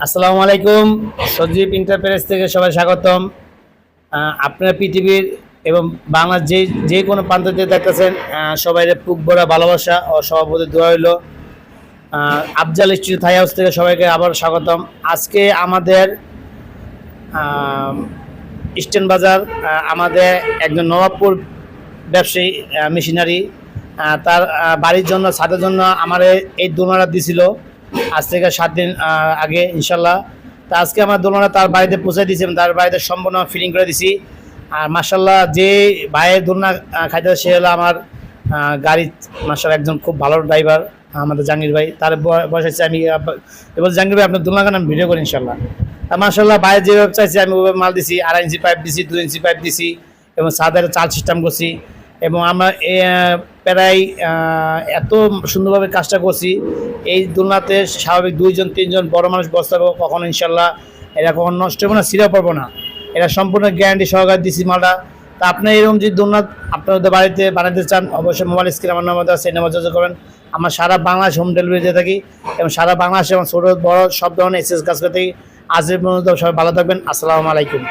আসসালামু আলাইকুম। সজীব এন্টারপ্রাইজ থেকে সবাই স্বাগতম। আপনারা পৃথিবীর এবং বাংলার যে কোনো প্রান্ত থেকে দেখতেছেন, সবাই বুক ভরা ভালোবাসা ও সভাপতি দোয়া হইল। আফজাল স্ট্রিট থাই হাউস থেকে সবাইকে আবার স্বাগতম। আজকে আমাদের ইস্টার্ন বাজার, আমাদের একজন নবাবপুর ব্যবসায়ী মেশিনারি, তার বাড়ির জন্য ছাদের জন্য আমার এই দোলনাটা দিছিল আজ থেকে 7 দিন আগে ইনশাল্লাহ। তা আজকে আমার দোলনা তার বাড়িতে পৌঁছে দিয়েছি, তার বাড়িতে সম্পূর্ণ ফিটিং করে দিছি। আর মার্শাল্লাহ যে ভাইয়ের দোলনা খাইতে সে হলো আমার গাড়ি মার্শাল একজন খুব ভালো ড্রাইভার, আমাদের জাহাঙ্গীর ভাই। তার বয়স হচ্ছে, আমি এবার জাহাঙ্গীর ভাই আপনার দোলনা আমি ভিডিও করি ইনশাল্লাহ। আর মার্শাল্লাহ ভাইয়ের যেভাবে চাইছি আমি ওভাবে মাল দিছি। 2.5 ইঞ্চি পাইপ দিছি, 2 ইঞ্চি পাইপ দিছি এবং ছাদের চাল সিস্টেম করছি। এবং আমরা প্রায় এত সুন্দরভাবে কাজটা করছি, এই দোলনাতে স্বাভাবিক 2-3 বড় মানুষ বসতে পারবো, কখনো ইনশাল্লাহ এটা কখনো নষ্ট হবে না, ছিঁড়া পড়বো না। এটা সম্পূর্ণ গ্যারান্টি সহকারে দিছি মালটা। তা আপনি এরকম যদি দোলনা আপনাদের বাড়িতে বানাতে চান, অবশ্যই মোবাইল স্ক্রিনে আমার নাম্বার আছে, এই নাম্বার যোগাযোগ করবেন। আমরা সারা বাংলাদেশ হোম ডেলিভারি দিয়ে থাকি এবং সারা বাংলাদেশে এবং ছোটো বড় সব ধরনের এক্সেস কাজ করে থাকি। আজকের পর্যন্ত সবাই ভালো থাকবেন। আসসালামু আলাইকুম।